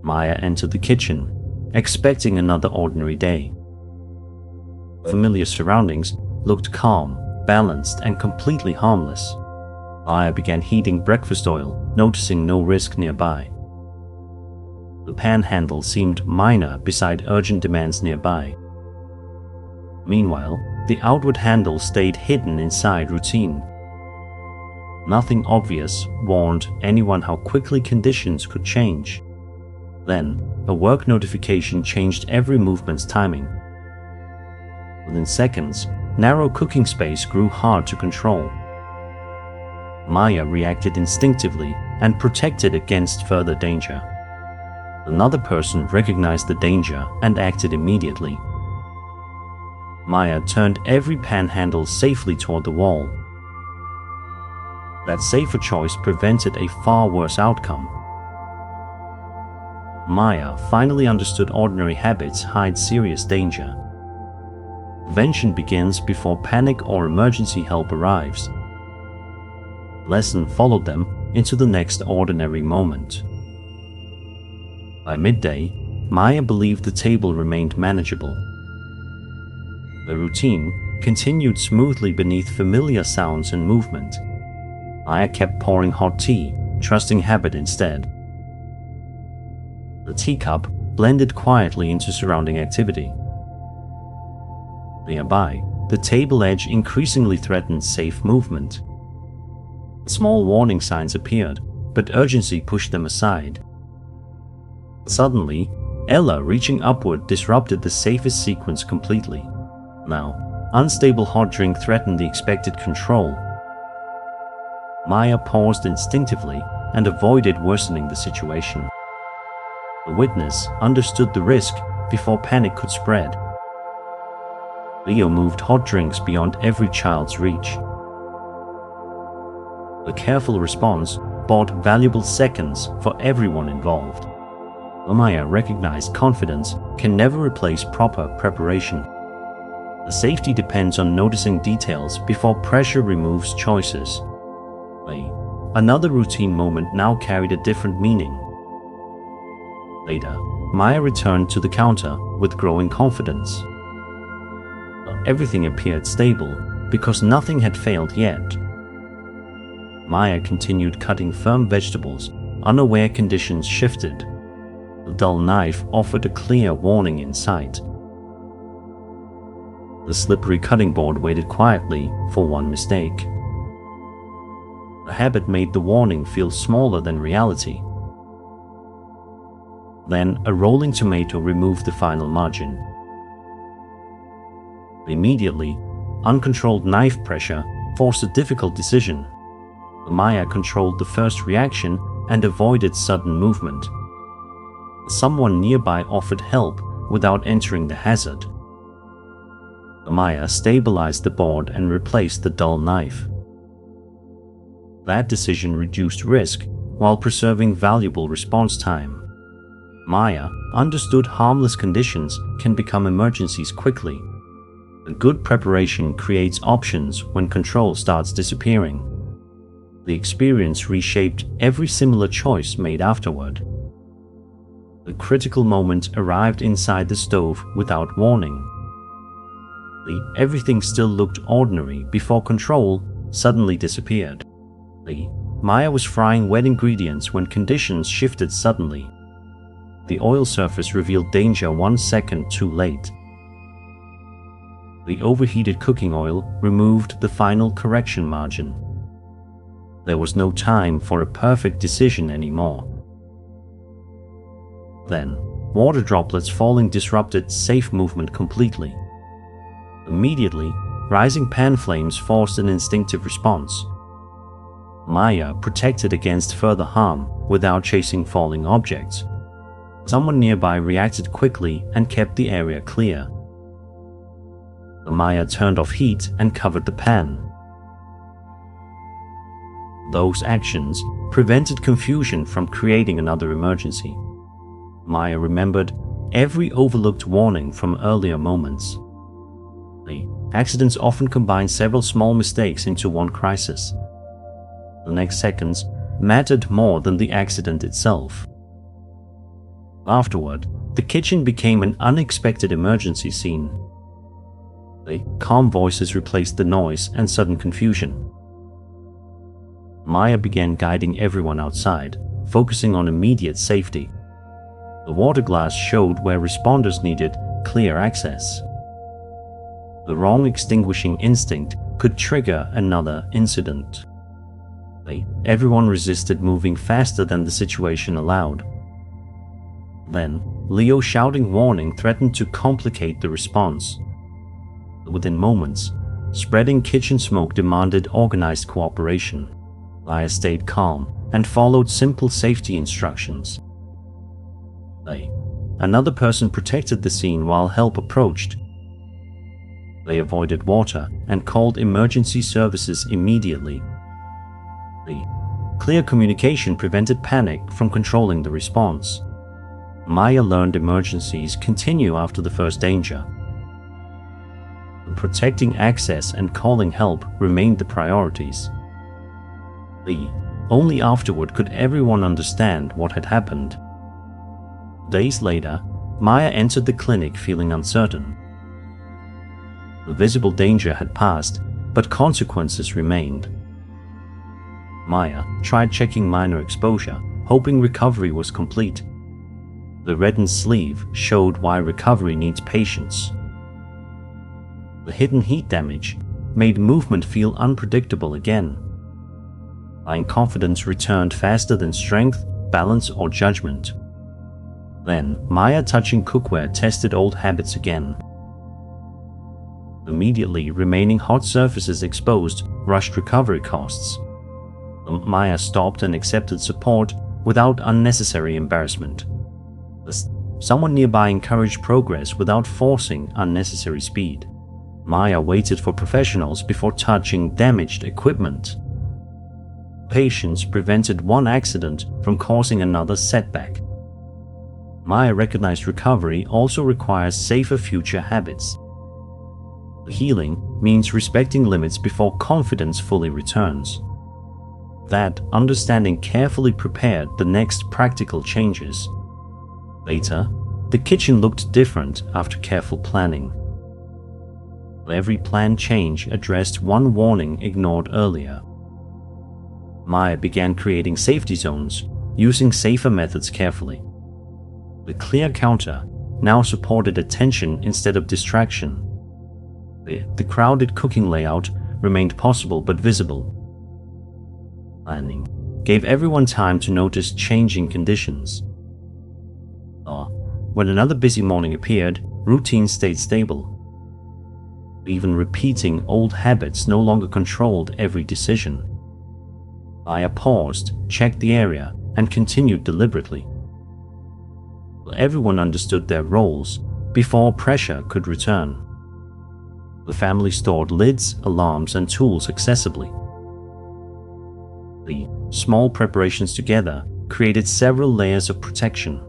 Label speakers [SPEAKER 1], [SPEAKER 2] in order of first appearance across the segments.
[SPEAKER 1] Maya entered the kitchen, expecting another ordinary day. Familiar surroundings looked calm, balanced, and completely harmless. Maya began heating breakfast oil, noticing no risk nearby. The pan handle seemed minor beside urgent demands nearby. Meanwhile, the outward handle stayed hidden inside routine. Nothing obvious warned anyone how quickly conditions could change. Then, a work notification changed every movement's timing. Within seconds, narrow cooking space grew hard to control. Maya reacted instinctively and protected against further danger. Another person recognized the danger and acted immediately. Maya turned every pan handle safely toward the wall. That safer choice prevented a far worse outcome. Maya finally understood ordinary habits hide serious danger. Prevention begins before panic or emergency help arrives. Lesson followed them into the next ordinary moment. By midday, Maya believed the table remained manageable. The routine continued smoothly beneath familiar sounds and movement. Maya kept pouring hot tea, trusting habit instead. The teacup blended quietly into surrounding activity. Nearby, the table edge increasingly threatened safe movement. Small warning signs appeared, but urgency pushed them aside. Suddenly, Ella reaching upward disrupted the safest sequence completely. Now, unstable hot drink threatened the expected control. Maya paused instinctively and avoided worsening the situation. The witness understood the risk before panic could spread. Leo moved hot drinks beyond every child's reach. The careful response bought valuable seconds for everyone involved. Maya recognized confidence can never replace proper preparation. The safety depends on noticing details before pressure removes choices. Another routine moment now carried a different meaning. Later, Maya returned to the counter with growing confidence. Everything appeared stable because nothing had failed yet. Maya continued cutting firm vegetables, unaware conditions shifted. The dull knife offered a clear warning in sight. The slippery cutting board waited quietly for one mistake. The habit made the warning feel smaller than reality. Then a rolling tomato removed the final margin. Immediately, uncontrolled knife pressure forced a difficult decision. Maya controlled the first reaction and avoided sudden movement. Someone nearby offered help without entering the hazard. Maya stabilized the board and replaced the dull knife. That decision reduced risk while preserving valuable response time. Maya understood harmless conditions can become emergencies quickly. A good preparation creates options when control starts disappearing. The experience reshaped every similar choice made afterward. The critical moment arrived inside the stove without warning. Everything still looked ordinary before control suddenly disappeared. Maya was frying wet ingredients when conditions shifted suddenly. The oil surface revealed danger 1 second too late. The overheated cooking oil removed the final correction margin. There was no time for a perfect decision anymore. Then, water droplets falling disrupted safe movement completely. Immediately, rising pan flames forced an instinctive response. Maya protected against further harm without chasing falling objects. Someone nearby reacted quickly and kept the area clear. Maya turned off heat and covered the pan. Those actions prevented confusion from creating another emergency. Maya remembered every overlooked warning from earlier moments. Accidents often combine several small mistakes into one crisis. The next seconds mattered more than the accident itself. Afterward, the kitchen became an unexpected emergency scene. The calm voices replaced the noise and sudden confusion. Maya began guiding everyone outside, focusing on immediate safety. The water glass showed where responders needed clear access. The wrong extinguishing instinct could trigger another incident. Everyone resisted, moving faster than the situation allowed. Then, Leo's shouting warning threatened to complicate the response. Within moments, spreading kitchen smoke demanded organized cooperation. Maya stayed calm and followed simple safety instructions. Another person protected the scene while help approached. They avoided water and called emergency services immediately. The clear communication prevented panic from controlling the response. Maya learned emergencies continue after the first danger. Protecting access and calling help remained the priorities. Only afterward could everyone understand what had happened. Days later, Maya entered the clinic feeling uncertain. The visible danger had passed, but consequences remained. Maya tried checking minor exposure, hoping recovery was complete. The reddened sleeve showed why recovery needs patience. The hidden heat damage made movement feel unpredictable again. Confidence returned faster than strength, balance, or judgment. Then, Maya touching cookware tested old habits again. Immediately remaining hot surfaces exposed rushed recovery costs. Maya stopped and accepted support without unnecessary embarrassment. Someone nearby encouraged progress without forcing unnecessary speed. Maya waited for professionals before touching damaged equipment. Patience prevented one accident from causing another setback. Maya recognized recovery also requires safer future habits. Healing means respecting limits before confidence fully returns. That understanding carefully prepared the next practical changes. Later, the kitchen looked different after careful planning. Every planned change addressed one warning ignored earlier. Maya began creating safety zones, using safer methods carefully. The clear counter now supported attention instead of distraction. The crowded cooking layout remained possible but visible. Planning gave everyone time to notice changing conditions. When another busy morning appeared, routine stayed stable. Even repeating old habits no longer controlled every decision. Maya paused, checked the area, and continued deliberately. Everyone understood their roles before pressure could return. The family stored lids, alarms, and tools accessibly. The small preparations together created several layers of protection.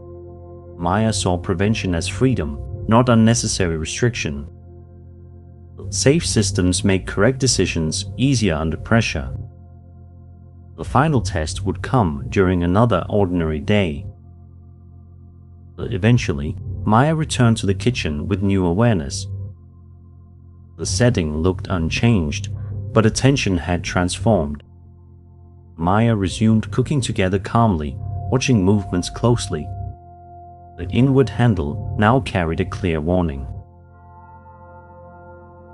[SPEAKER 1] Maya saw prevention as freedom, not unnecessary restriction. Safe systems make correct decisions easier under pressure. The final test would come during another ordinary day. Eventually, Maya returned to the kitchen with new awareness. The setting looked unchanged, but attention had transformed. Maya resumed cooking together calmly, watching movements closely. The inward handle now carried a clear warning.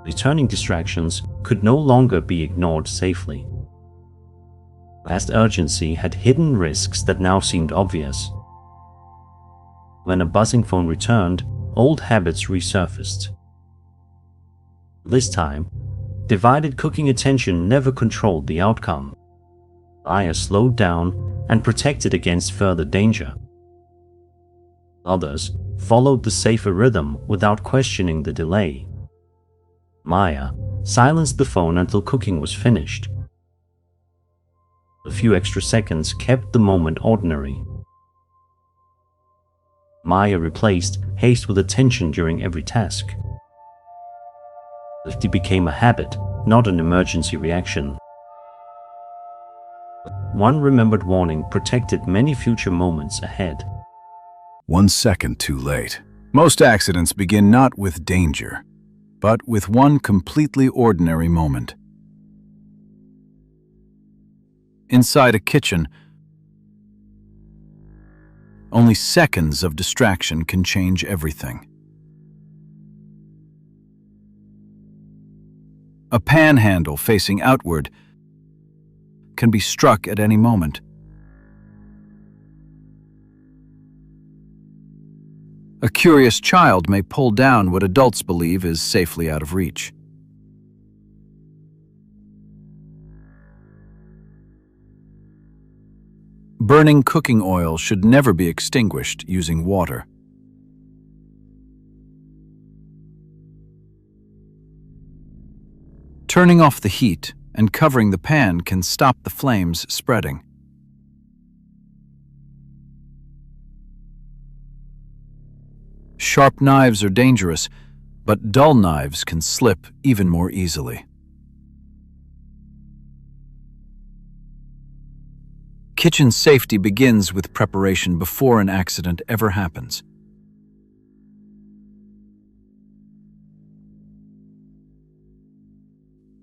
[SPEAKER 1] Returning distractions could no longer be ignored safely. Past urgency had hidden risks that now seemed obvious. When a buzzing phone returned, old habits resurfaced. This time, divided cooking attention never controlled the outcome. Maya slowed down and protected against further danger. Others followed the safer rhythm without questioning the delay. Maya silenced the phone until cooking was finished. A few extra seconds kept the moment ordinary. Maya replaced haste with attention during every task. It became a habit, not an emergency reaction. One remembered warning protected many future moments ahead.
[SPEAKER 2] 1 second too late. Most accidents begin not with danger, but with one completely ordinary moment. Inside a kitchen, only seconds of distraction can change everything. A pan handle facing outward can be struck at any moment. A curious child may pull down what adults believe is safely out of reach. Burning cooking oil should never be extinguished using water. Turning off the heat and covering the pan can stop the flames spreading. Sharp knives are dangerous, but dull knives can slip even more easily. Kitchen safety begins with preparation before an accident ever happens.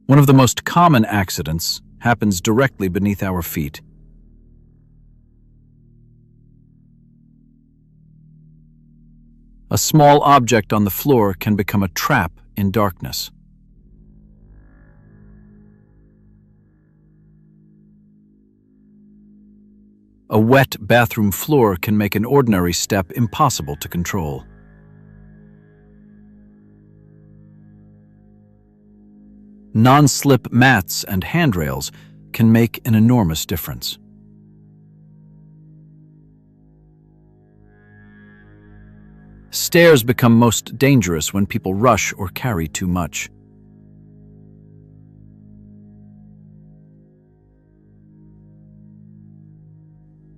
[SPEAKER 2] One of the most common accidents happens directly beneath our feet. A small object on the floor can become a trap in darkness. A wet bathroom floor can make an ordinary step impossible to control. Non-slip mats and handrails can make an enormous difference. Stairs become most dangerous when people rush or carry too much.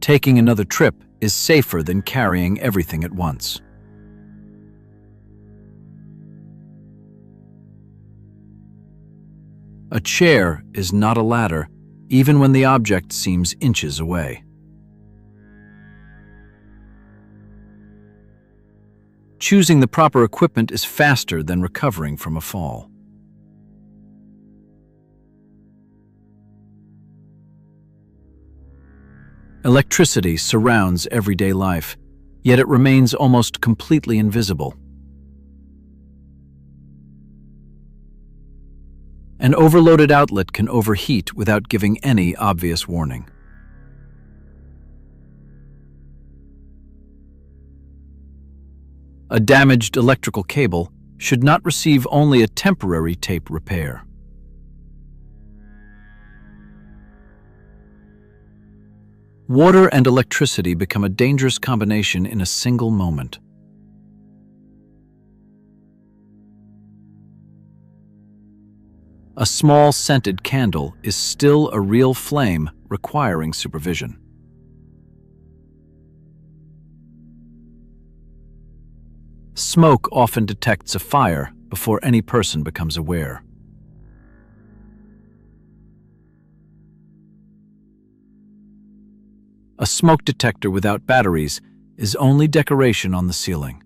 [SPEAKER 2] Taking another trip is safer than carrying everything at once. A chair is not a ladder, even when the object seems inches away. Choosing the proper equipment is faster than recovering from a fall. Electricity surrounds everyday life, yet it remains almost completely invisible. An overloaded outlet can overheat without giving any obvious warning. A damaged electrical cable should not receive only a temporary tape repair. Water and electricity become a dangerous combination in a single moment. A small scented candle is still a real flame requiring supervision. Smoke often detects a fire before any person becomes aware. A smoke detector without batteries is only decoration on the ceiling.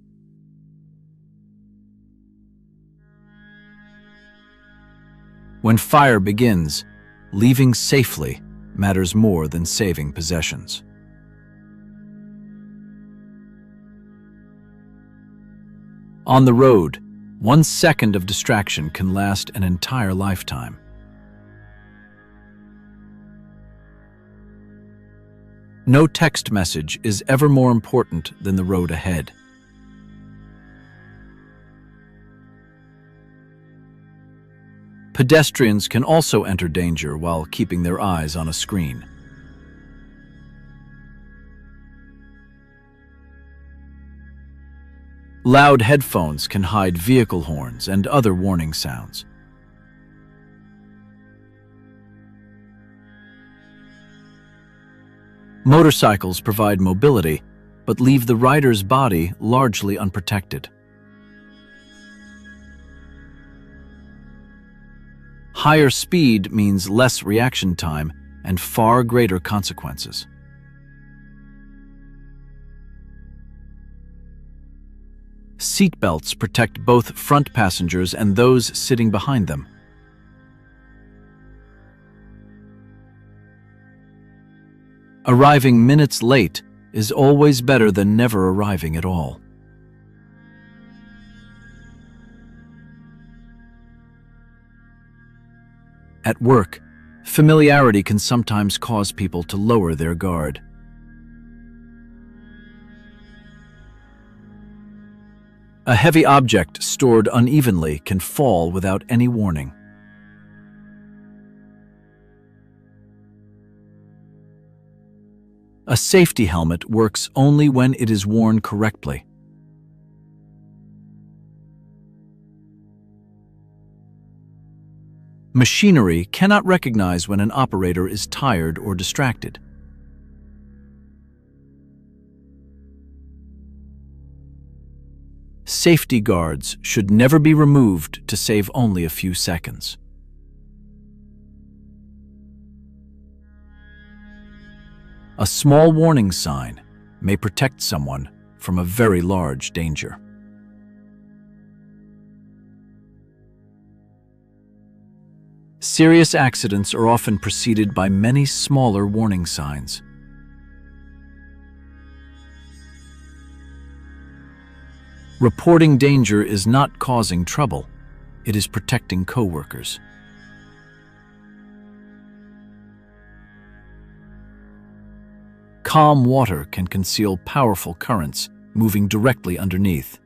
[SPEAKER 2] When fire begins, leaving safely matters more than saving possessions. On the road, 1 second of distraction can last an entire lifetime. No text message is ever more important than the road ahead. Pedestrians can also enter danger while keeping their eyes on a screen. Loud headphones can hide vehicle horns and other warning sounds. Motorcycles provide mobility, but leave the rider's body largely unprotected. Higher speed means less reaction time and far greater consequences. Seat belts protect both front passengers and those sitting behind them. Arriving minutes late is always better than never arriving at all. At work, familiarity can sometimes cause people to lower their guard. A heavy object stored unevenly can fall without any warning. A safety helmet works only when it is worn correctly. Machinery cannot recognize when an operator is tired or distracted. Safety guards should never be removed to save only a few seconds. A small warning sign may protect someone from a very large danger. Serious accidents are often preceded by many smaller warning signs. Reporting danger is not causing trouble, it is protecting coworkers. Calm water can conceal powerful currents moving directly underneath.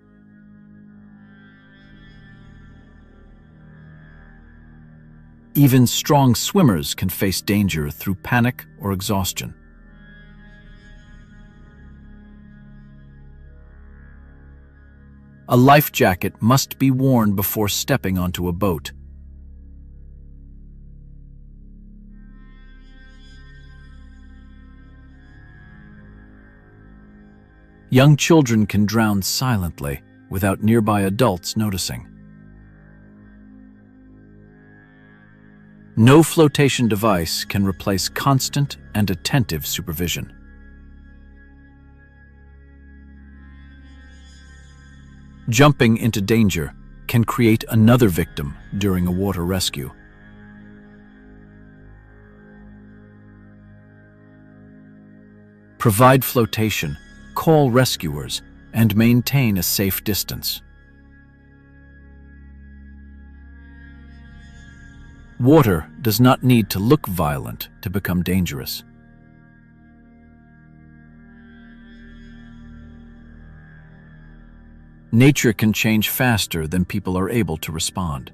[SPEAKER 2] Even strong swimmers can face danger through panic or exhaustion. A life jacket must be worn before stepping onto a boat. Young children can drown silently without nearby adults noticing. No flotation device can replace constant and attentive supervision. Jumping into danger can create another victim during a water rescue. Provide flotation, call rescuers, and maintain a safe distance. Water does not need to look violent to become dangerous. Nature can change faster than people are able to respond.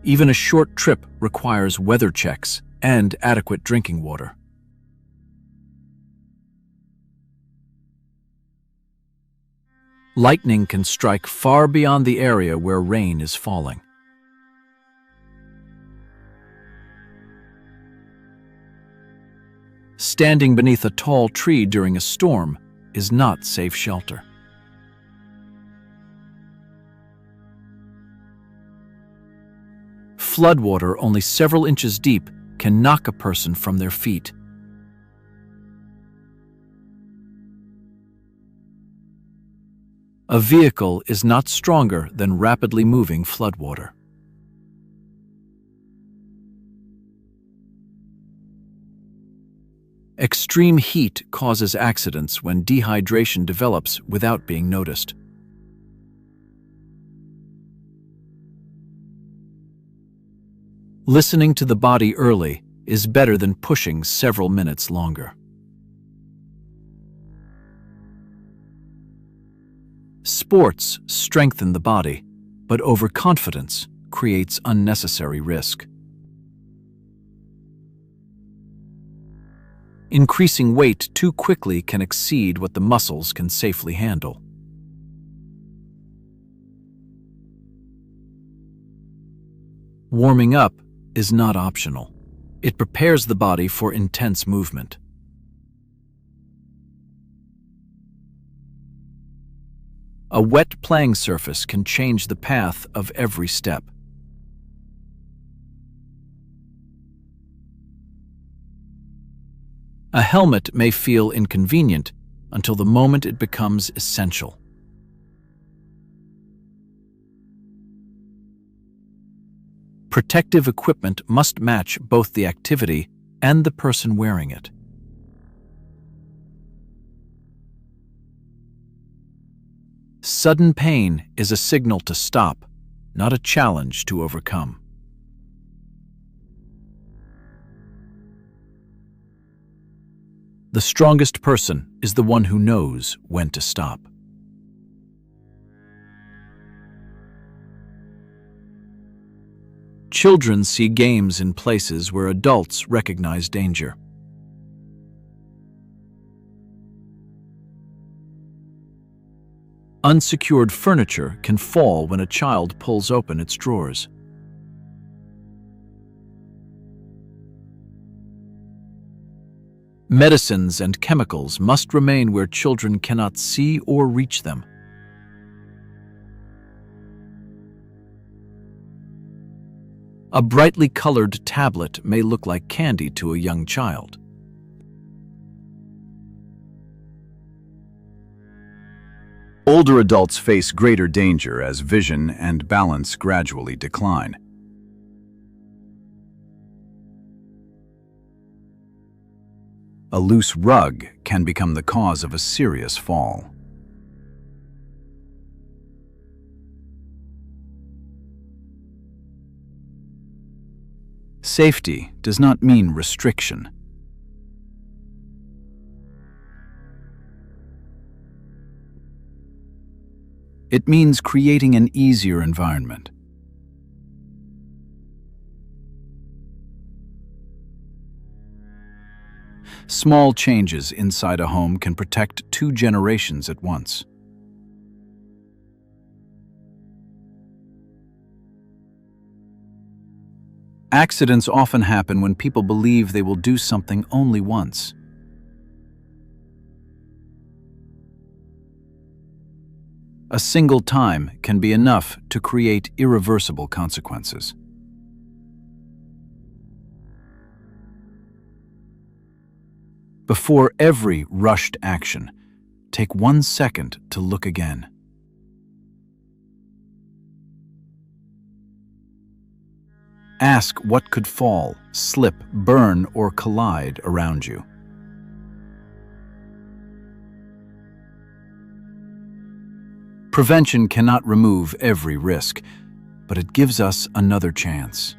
[SPEAKER 2] Even a short trip requires weather checks and adequate drinking water. Lightning can strike far beyond the area where rain is falling. Standing beneath a tall tree during a storm is not safe shelter. Floodwater only several inches deep can knock a person from their feet. A vehicle is not stronger than rapidly moving floodwater. Extreme heat causes accidents when dehydration develops without being noticed. Listening to the body early is better than pushing several minutes longer. Sports strengthen the body, but overconfidence creates unnecessary risk. Increasing weight too quickly can exceed what the muscles can safely handle. Warming up is not optional. It prepares the body for intense movement. A wet playing surface can change the path of every step. A helmet may feel inconvenient until the moment it becomes essential. Protective equipment must match both the activity and the person wearing it. Sudden pain is a signal to stop, not a challenge to overcome. The strongest person is the one who knows when to stop. Children see games in places where adults recognize danger. Unsecured furniture can fall when a child pulls open its drawers. Medicines and chemicals must remain where children cannot see or reach them. A brightly colored tablet may look like candy to a young child.
[SPEAKER 3] Older adults face greater danger as vision and balance gradually decline. A loose rug can become the cause of a serious fall. Safety does not mean restriction. It means creating an easier environment. Small changes inside a home can protect 2 generations at once. Accidents often happen when people believe they will do something only once. A single time can be enough to create irreversible consequences. Before every rushed action, take 1 second to look again. Ask what could fall, slip, burn, or collide around you. Prevention cannot remove every risk, but it gives us another chance.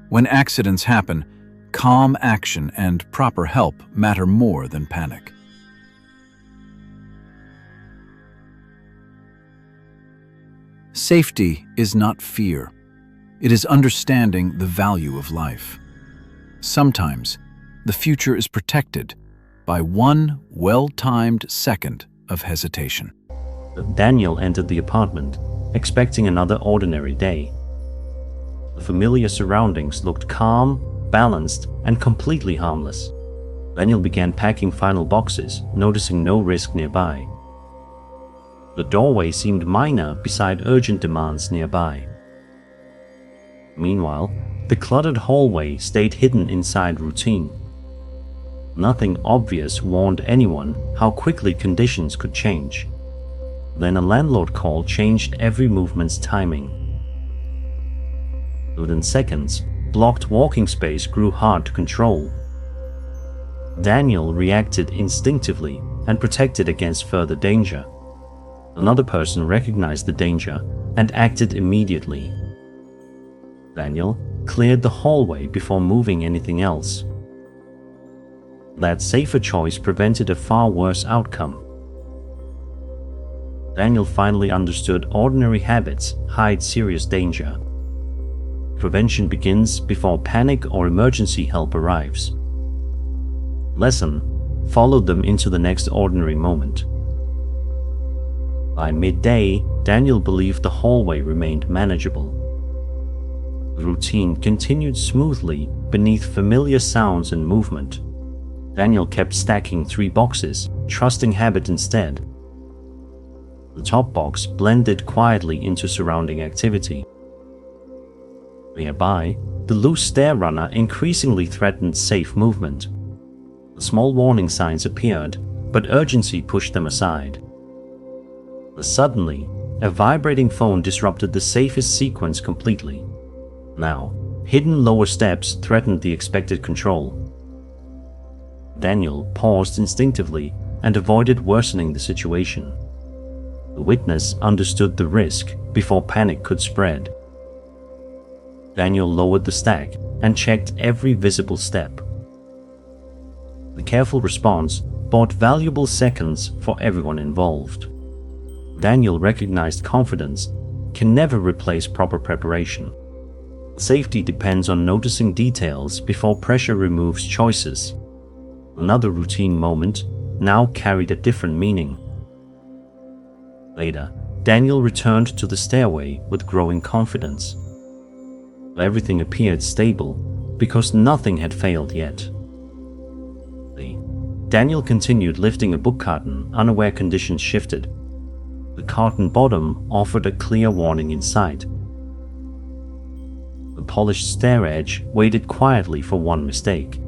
[SPEAKER 3] When accidents happen, calm action and proper help matter more than panic. Safety is not fear. It is understanding the value of life. Sometimes, the future is protected by 1 well-timed second of hesitation.
[SPEAKER 1] Daniel entered the apartment, expecting another ordinary day. The familiar surroundings looked calm, balanced, and completely harmless. Daniel began packing final boxes, noticing no risk nearby. The doorway seemed minor beside urgent demands nearby. Meanwhile, the cluttered hallway stayed hidden inside routine. Nothing obvious warned anyone how quickly conditions could change. Then a landlord call changed every movement's timing. Within seconds, blocked walking space grew hard to control. Daniel reacted instinctively and protected against further danger. Another person recognized the danger and acted immediately. Daniel cleared the hallway before moving anything else. That safer choice prevented a far worse outcome. Daniel finally understood ordinary habits hide serious danger. Prevention begins before panic or emergency help arrives. Lesson followed them into the next ordinary moment. By midday, Daniel believed the hallway remained manageable. The routine continued smoothly beneath familiar sounds and movement. Daniel kept stacking 3 boxes, trusting habit instead. The top box blended quietly into surrounding activity. Nearby, the loose stair runner increasingly threatened safe movement. Small warning signs appeared, but urgency pushed them aside. Suddenly, a vibrating phone disrupted the safest sequence completely. Now, hidden lower steps threatened the expected control. Daniel paused instinctively and avoided worsening the situation. The witness understood the risk before panic could spread. Daniel lowered the stack and checked every visible step. The careful response bought valuable seconds for everyone involved. Daniel recognized confidence can never replace proper preparation. Safety depends on noticing details before pressure removes choices. Another routine moment now carried a different meaning. Later, Daniel returned to the stairway with growing confidence. Everything appeared stable because nothing had failed yet. Daniel continued lifting a book carton, unaware conditions shifted. The carton bottom offered a clear warning in sight. The polished stair edge waited quietly for one mistake.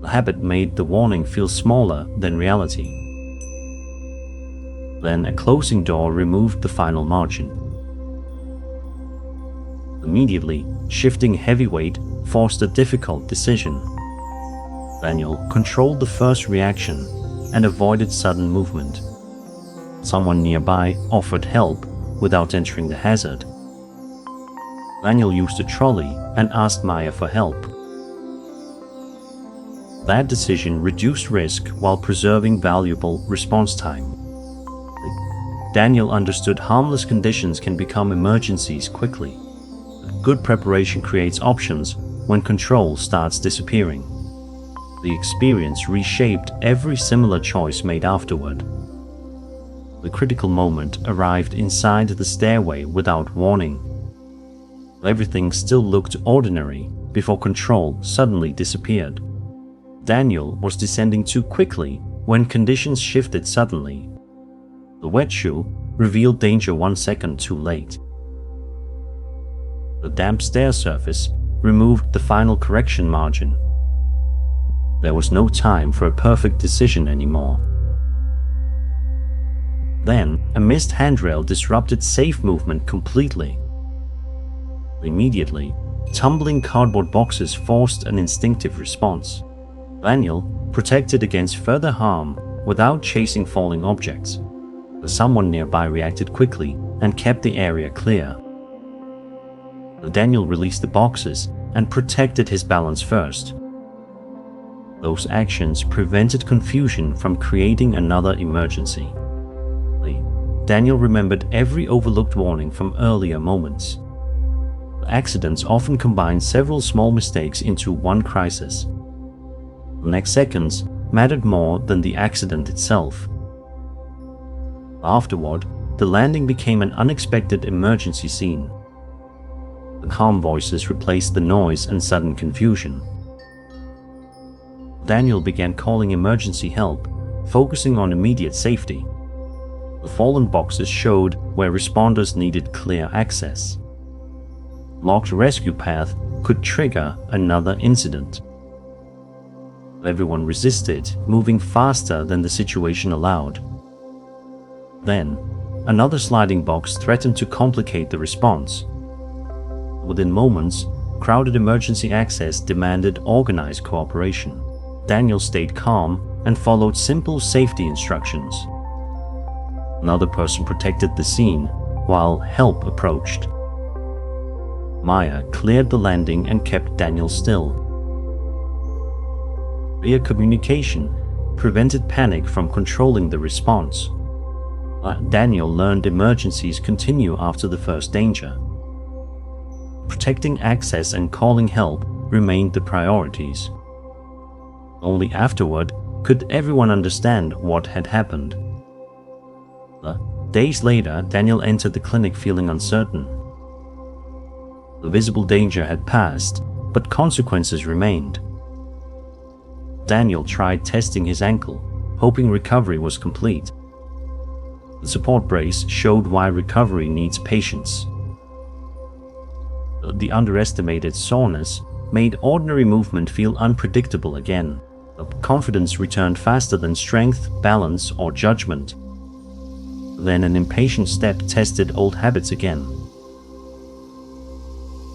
[SPEAKER 1] The habit made the warning feel smaller than reality. Then a closing door removed the final margin. Immediately, shifting heavy weight forced a difficult decision. Daniel controlled the first reaction and avoided sudden movement. Someone nearby offered help without entering the hazard. Daniel used a trolley and asked Maya for help. That decision reduced risk while preserving valuable response time. Daniel understood harmless conditions can become emergencies quickly. Good preparation creates options when control starts disappearing. The experience reshaped every similar choice made afterward. The critical moment arrived inside the stairway without warning. Everything still looked ordinary before control suddenly disappeared. Daniel was descending too quickly when conditions shifted suddenly. The wet shoe revealed danger 1 second too late. The damp stair surface removed the final correction margin. There was no time for a perfect decision anymore. Then, a missed handrail disrupted safe movement completely. Immediately, tumbling cardboard boxes forced an instinctive response. Daniel protected against further harm without chasing falling objects. Someone nearby reacted quickly and kept the area clear. Daniel released the boxes and protected his balance first. Those actions prevented confusion from creating another emergency. Daniel remembered every overlooked warning from earlier moments. Accidents often combine several small mistakes into one crisis. The next seconds mattered more than the accident itself. Afterward, the landing became an unexpected emergency scene. The calm voices replaced the noise and sudden confusion. Daniel began calling emergency help, focusing on immediate safety. The fallen boxes showed where responders needed clear access. Locked rescue path could trigger another incident. Everyone resisted, moving faster than the situation allowed. Then, another sliding box threatened to complicate the response. Within moments, crowded emergency access demanded organized cooperation. Daniel stayed calm and followed simple safety instructions. Another person protected the scene while help approached. Maya cleared the landing and kept Daniel still. Clear communication prevented panic from controlling the response. Daniel learned emergencies continue after the first danger. Protecting access and calling help remained the priorities. Only afterward could everyone understand what had happened. Days later, Daniel entered the clinic feeling uncertain. The visible danger had passed, but consequences remained. Daniel tried testing his ankle, hoping recovery was complete. The support brace showed why recovery needs patience. The underestimated soreness made ordinary movement feel unpredictable again. Confidence returned faster than strength, balance, or judgment. Then an impatient step tested old habits again.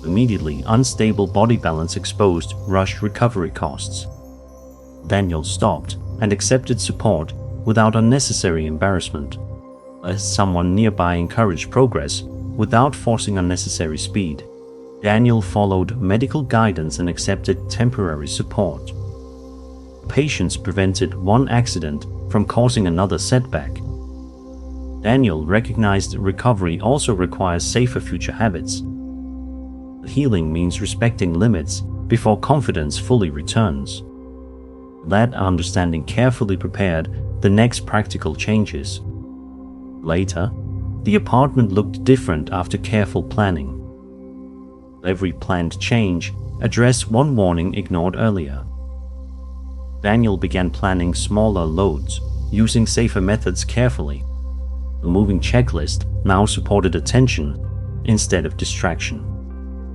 [SPEAKER 1] Immediately, unstable body balance exposed rushed recovery costs. Daniel stopped and accepted support without unnecessary embarrassment, as someone nearby encouraged progress without forcing unnecessary speed. Daniel followed medical guidance and accepted temporary support. Patience prevented one accident from causing another setback. Daniel recognized recovery also requires safer future habits. Healing means respecting limits before confidence fully returns. That understanding carefully prepared the next practical changes. Later, the apartment looked different after careful planning. Every planned change addressed one warning ignored earlier. Daniel began planning smaller loads, using safer methods carefully. The moving checklist now supported attention instead of distraction.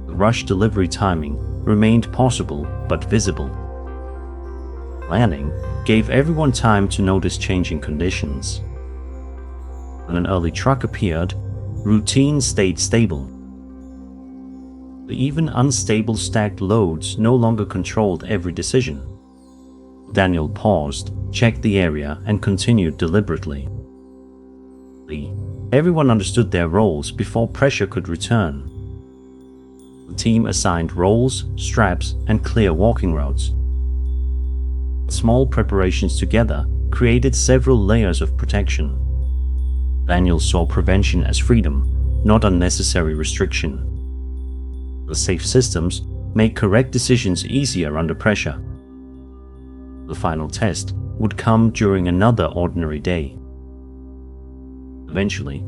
[SPEAKER 1] The rush delivery timing remained possible but visible. Planning gave everyone time to notice changing conditions. When an early truck appeared, routine stayed stable. The even unstable stacked loads no longer controlled every decision. Daniel paused, checked the area, and continued deliberately. Everyone understood their roles before pressure could return. The team assigned roles, straps, and clear walking routes. Small preparations together created several layers of protection. Daniel saw prevention as freedom, not unnecessary restriction. The safe systems make correct decisions easier under pressure. The final test would come during another ordinary day. Eventually,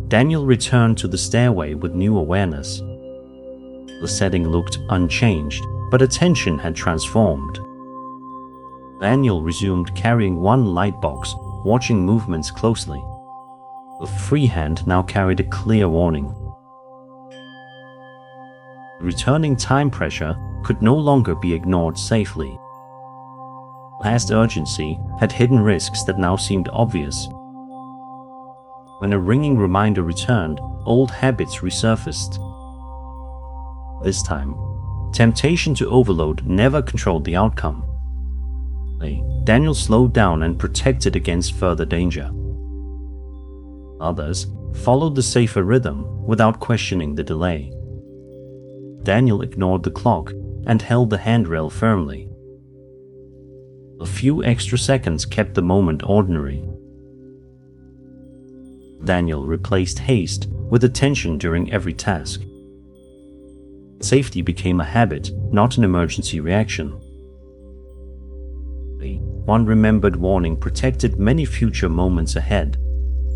[SPEAKER 1] Daniel returned to the stairway with new awareness. The setting looked unchanged, but attention had transformed. Daniel resumed carrying one light box, watching movements closely. The free hand now carried a clear warning. Returning time pressure could no longer be ignored safely. Past urgency had hidden risks that now seemed obvious. When a ringing reminder returned, old habits resurfaced. This time, temptation to overload never controlled the outcome. Daniel slowed down and protected against further danger. Others followed the safer rhythm without questioning the delay. Daniel ignored the clock and held the handrail firmly. A few extra seconds kept the moment ordinary. Daniel replaced haste with attention during every task. Safety became a habit, not an emergency reaction. One remembered warning protected many future moments ahead.